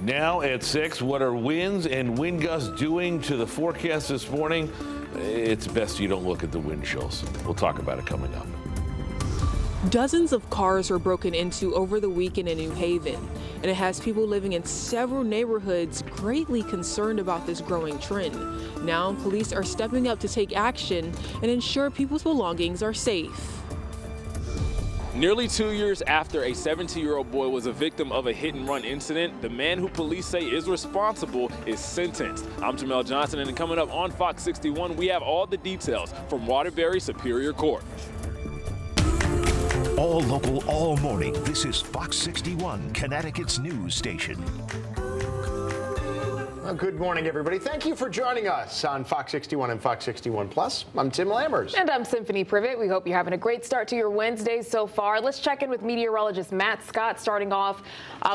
Now at 6, what are winds and wind gusts doing to the forecast this morning? It's best you don't look at the wind chills. We'll talk about it coming up. Dozens of cars were broken into over the weekend in New Haven, and it has people living in several neighborhoods greatly concerned about this growing trend. Now, police are stepping up to take action and ensure people's belongings are safe. Nearly 2 years after a 17-year-old boy was a victim of a hit-and-run incident, the man who police say is responsible is sentenced. I'm Jamel Johnson, and coming up on Fox 61, we have all the details from Waterbury Superior Court. All local, all morning. This is Fox 61, Connecticut's news station. Well, good morning, everybody. Thank you for joining us on Fox 61 and Fox 61 Plus. I'm Tim Lammers. And I'm Symphony Privet. We hope you're having a great start to your Wednesday so far. Let's check in with meteorologist Matt Scott, starting off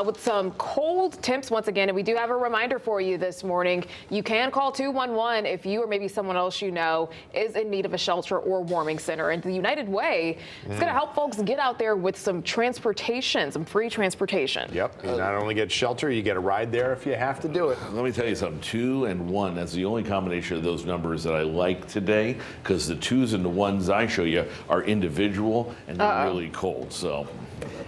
with some cold temps once again. And we do have a reminder for you this morning. You can call 211 if you or maybe someone else you know is in need of a shelter or warming center. And the United Way is going to help folks get out there with some transportation, some free transportation. Yep. You not only get shelter, you get a ride there if you have to do it. Let me tell you something, 2 and 1, that's the only combination of those numbers that I like today, because the 2s and the 1s I show you are individual and they're really cold. So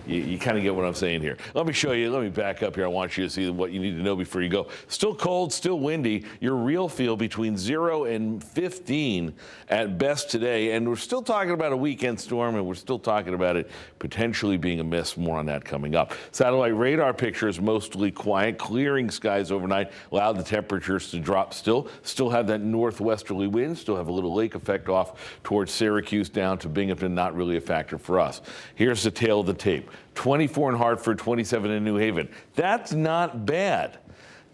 you kind of get what I'm saying here. Let me show you, let me back up here. I want you to see what you need to know before you go. Still cold, still windy. Your real feel between 0 and 15 at best today. And we're still talking about a weekend storm, and we're still talking about it potentially being a mist. More on that coming up. Satellite radar pictures mostly quiet, clearing skies overnight, allowed the temperatures to drop still have that northwesterly wind, still have a little lake effect off towards Syracuse down to Binghamton, not really a factor for us. Here's the tail of the tape. 24 in Hartford, 27 in New Haven. That's not bad.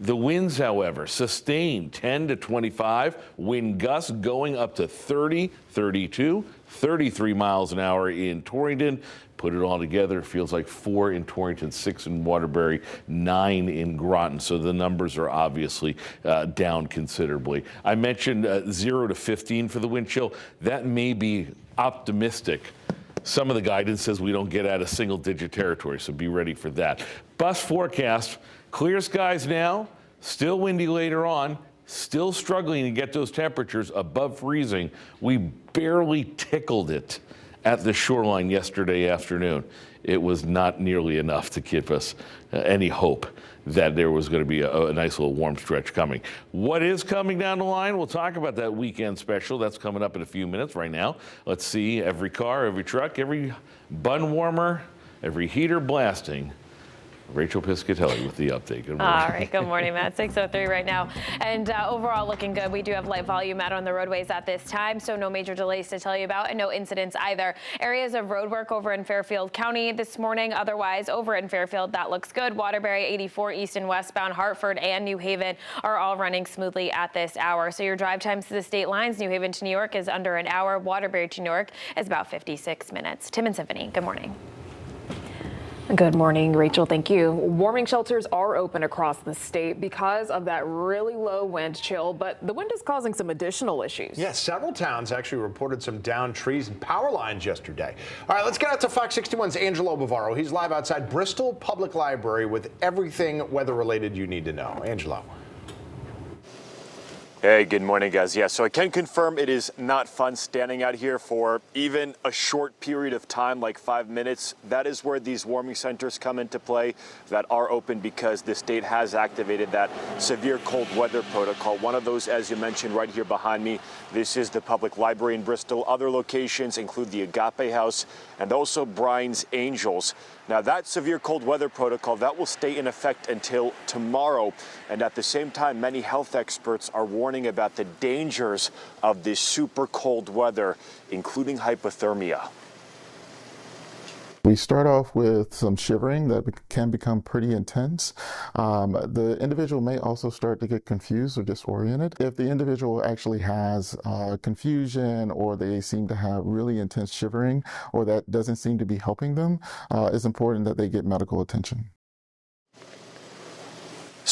The winds, however, sustained 10 to 25, wind gusts going up to 30, 32, 33 miles an hour in Torrington. Put it all together, it feels like 4 in Torrington, 6 in Waterbury, 9 in Groton. So the numbers are obviously down considerably. I mentioned 0 to 15 for the wind chill. That may be optimistic. Some of the guidance says we don't get out of single-digit territory, so be ready for that. Bus forecast, clear skies now, still windy later on, still struggling to get those temperatures above freezing. We barely tickled it at the shoreline yesterday afternoon. It was not nearly enough to give us any hope that there was going to be a nice little warm stretch coming. What is coming down the line? We'll talk about that weekend special. That's coming up in a few minutes. Right now, let's see every car, every truck, every bun warmer, every heater blasting. Rachel Piscatelli with the update. Good morning. All right. Good morning, Matt. 6:03 right now. And overall looking good. We do have light volume out on the roadways at this time, so no major delays to tell you about and no incidents either. Areas of road work over in Fairfield County this morning. Otherwise, over in Fairfield, that looks good. Waterbury 84 east and westbound, Hartford and New Haven are all running smoothly at this hour. So your drive times to the state lines, New Haven to New York is under an hour. Waterbury to New York is about 56 minutes. Tim and Symphony, good morning. Good morning, Rachel. Thank you. Warming shelters are open across the state because of that really low wind chill, but the wind is causing some additional issues. Yes, several towns actually reported some downed trees and power lines yesterday. All right, let's get out to Fox 61's Angelo Bavaro. He's live outside Bristol Public Library with everything weather-related you need to know. Angelo. Hey, good morning, guys. Yeah, so I can confirm it is not fun standing out here for even a short period of time, like 5 minutes. That is where these warming centers come into play that are open because the state has activated that severe cold weather protocol. One of those, as you mentioned, right here behind me, this is the public library in Bristol. Other locations include the Agape House and also Brian's Angels. Now, that severe cold weather protocol, that will stay in effect until tomorrow. And at the same time, many health experts are warning about the dangers of this super cold weather, including hypothermia. We start off with some shivering that can become pretty intense. The individual may also start to get confused or disoriented. If the individual actually has confusion or they seem to have really intense shivering or that doesn't seem to be helping them, it's important that they get medical attention.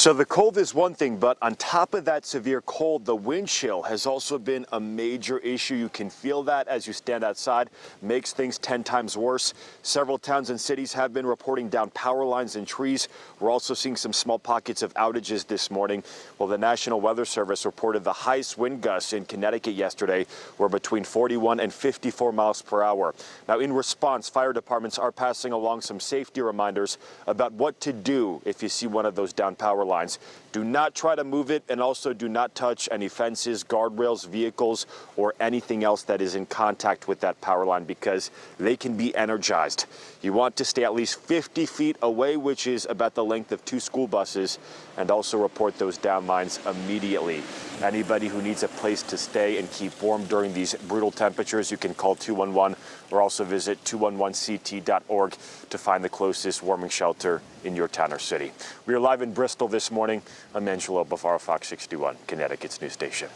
So the cold is one thing, but on top of that severe cold, the wind chill has also been a major issue. You can feel that as you stand outside, makes things 10 times worse. Several towns and cities have been reporting down power lines and trees. We're also seeing some small pockets of outages this morning. Well, the National Weather Service reported the highest wind gusts in Connecticut yesterday were between 41 and 54 miles per hour. Now, in response, fire departments are passing along some safety reminders about what to do if you see one of those down power lines. Do not try to move it, and also do not touch any fences, guardrails, vehicles, or anything else that is in contact with that power line, because they can be energized. You want to stay at least 50 feet away, which is about the length of 2 school buses, and also report those down lines immediately. Anybody who needs a place to stay and keep warm during these brutal temperatures, you can call 211 or also visit 211ct.org to find the closest warming shelter in your town or city. We are live in Bristol this morning. I'm Angelo Bavaro, Fox 61, Connecticut's news station.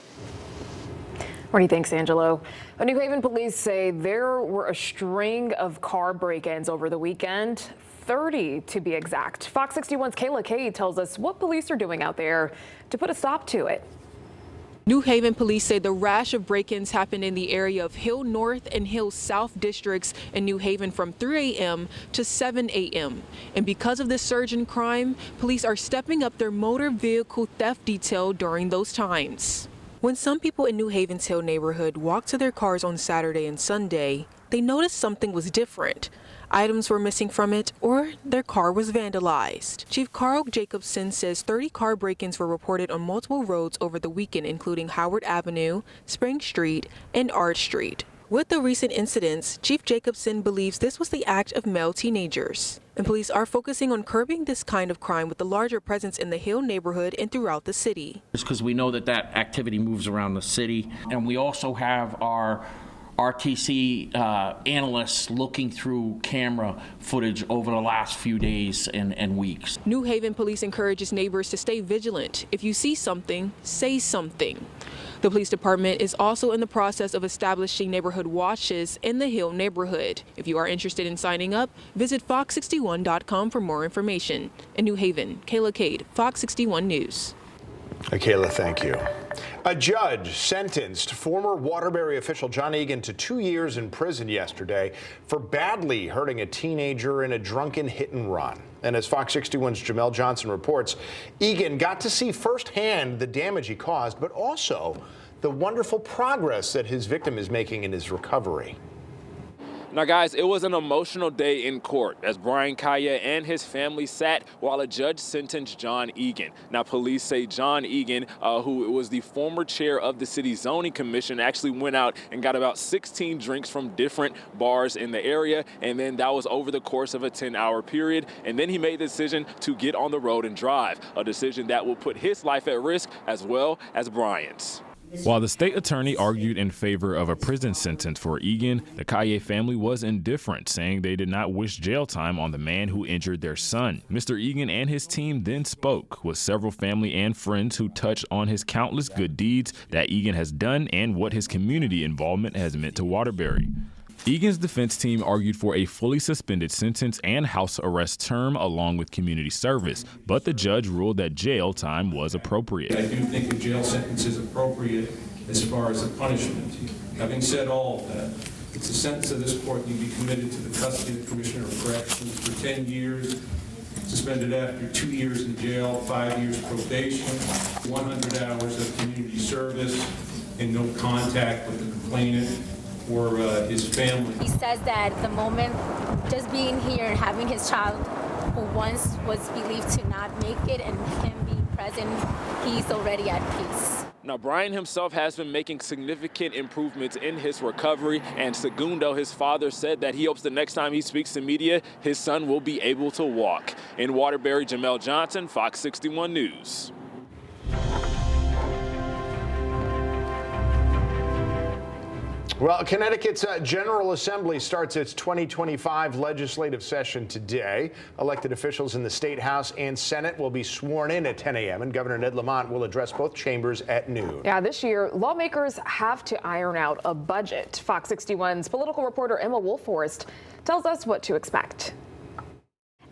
Morning, thanks, Angelo. New Haven police say there were a string of car break-ins over the weekend, 30 to be exact. Fox 61's Kayla Cade tells us what police are doing out there to put a stop to it. New Haven police say the rash of break-ins happened in the area of Hill North and Hill South districts in New Haven from 3 a.m. to 7 a.m. And because of this surge in crime, police are stepping up their motor vehicle theft detail during those times. When some people in New Haven's Hill neighborhood walked to their cars on Saturday and Sunday, they noticed something was different. Items were missing from it, or their car was vandalized. Chief Carl Jacobson says 30 car break-ins were reported on multiple roads over the weekend, including Howard Avenue, Spring Street, and Arch Street. With the recent incidents, Chief Jacobson believes this was the act of male teenagers. And police are focusing on curbing this kind of crime with the larger presence in the Hill neighborhood and throughout the city. It's because we know that activity moves around the city, and we also have our RTC analysts looking through camera footage over the last few days and weeks. New Haven police encourages neighbors to stay vigilant. If you see something, say something. The police department is also in the process of establishing neighborhood watches in the Hill neighborhood. If you are interested in signing up, visit fox61.com for more information. In New Haven, Kayla Cade, Fox 61 News. Kayla, thank you. A judge sentenced former Waterbury official John Egan to 2 years in prison yesterday for badly hurting a teenager in a drunken hit and run. And as Fox 61's Jamel Johnson reports, Egan got to see firsthand the damage he caused, but also the wonderful progress that his victim is making in his recovery. Now, guys, it was an emotional day in court as Brian Kaya and his family sat while a judge sentenced John Egan. Now, police say John Egan, who was the former chair of the city zoning commission, actually went out and got about 16 drinks from different bars in the area. And then that was over the course of a 10-hour period. And then he made the decision to get on the road and drive, a decision that will put his life at risk as well as Brian's. While the state attorney argued in favor of a prison sentence for Egan, the Kaye family was indifferent, saying they did not wish jail time on the man who injured their son. Mr. Egan and his team then spoke with several family and friends who touched on his countless good deeds that Egan has done and what his community involvement has meant to Waterbury. Egan's defense team argued for a fully suspended sentence and house arrest term along with community service, but the judge ruled that jail time was appropriate. I do think a jail sentence is appropriate as far as a punishment. Having said all of that, it's a sentence of this court you be committed to the custody of the Commissioner of Corrections for 10 years, suspended after 2 years in jail, 5 years probation, 100 hours of community service, and no contact with the complainant or his family. He says that the moment just being here and having his child who once was believed to not make it and him being present, he's already at peace. Now, Brian himself has been making significant improvements in his recovery, and Segundo, his father, said that he hopes the next time he speaks to media, his son will be able to walk. In Waterbury, Jamel Johnson, Fox 61 News. Well, Connecticut's General Assembly starts its 2025 legislative session today. Elected officials in the State House and Senate will be sworn in at 10 a.m., and Governor Ned Lamont will address both chambers at noon. Yeah, this year, lawmakers have to iron out a budget. Fox 61's political reporter Emma Wolforst tells us what to expect.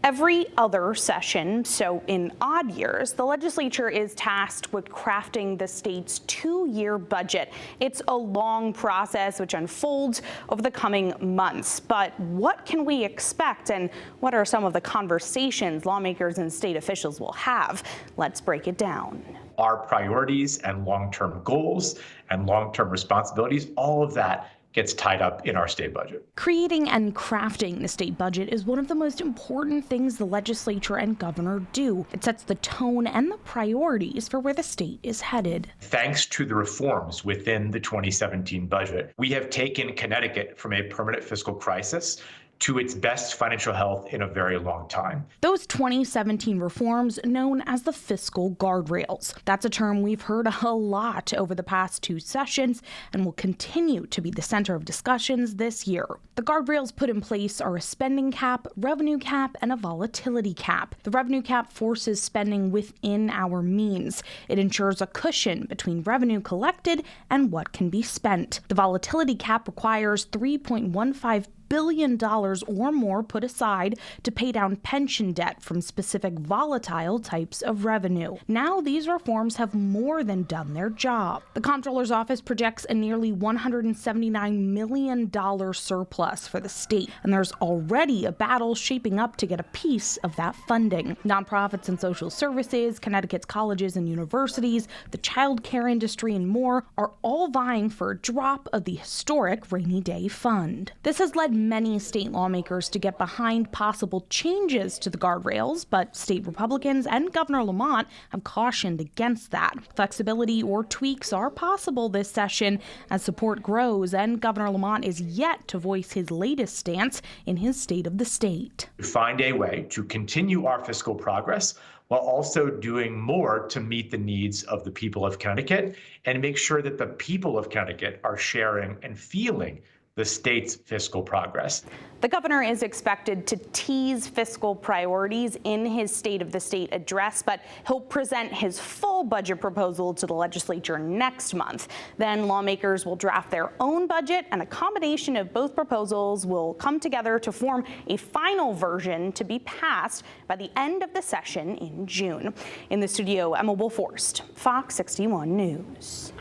Every other session, so in odd years, the legislature is tasked with crafting the state's 2-year budget. It's a long process which unfolds over the coming months. But what can we expect, and what are some of the conversations lawmakers and state officials will have? Let's break it down. Our priorities and long-term goals and long-term responsibilities, all of that gets tied up in our state budget. Creating and crafting the state budget is one of the most important things the legislature and governor do. It sets the tone and the priorities for where the state is headed. Thanks to the reforms within the 2017 budget, we have taken Connecticut from a permanent fiscal crisis to its best financial health in a very long time. Those 2017 reforms, known as the fiscal guardrails. That's a term we've heard a lot over the past 2 sessions and will continue to be the center of discussions this year. The guardrails put in place are a spending cap, revenue cap, and a volatility cap. The revenue cap forces spending within our means. It ensures a cushion between revenue collected and what can be spent. The volatility cap requires $3.15 billion or more put aside to pay down pension debt from specific volatile types of revenue. Now these reforms have more than done their job. The comptroller's office projects a nearly $179 million surplus for the state, and there's already a battle shaping up to get a piece of that funding. Nonprofits and social services, Connecticut's colleges and universities, the child care industry, and more are all vying for a drop of the historic rainy day fund. This has led many state lawmakers to get behind possible changes to the guardrails, but state Republicans and Governor Lamont have cautioned against that. Flexibility or tweaks are possible this session as support grows, and Governor Lamont is yet to voice his latest stance in his State of the State. Find a way to continue our fiscal progress while also doing more to meet the needs of the people of Connecticut and make sure that the people of Connecticut are sharing and feeling the state's fiscal progress. The governor is expected to tease fiscal priorities in his State of the State address, but he'll present his full budget proposal to the legislature next month. Then lawmakers will draft their own budget, and a combination of both proposals will come together to form a final version to be passed by the end of the session in June. In the studio, Emma Wolforst, Fox 61 News.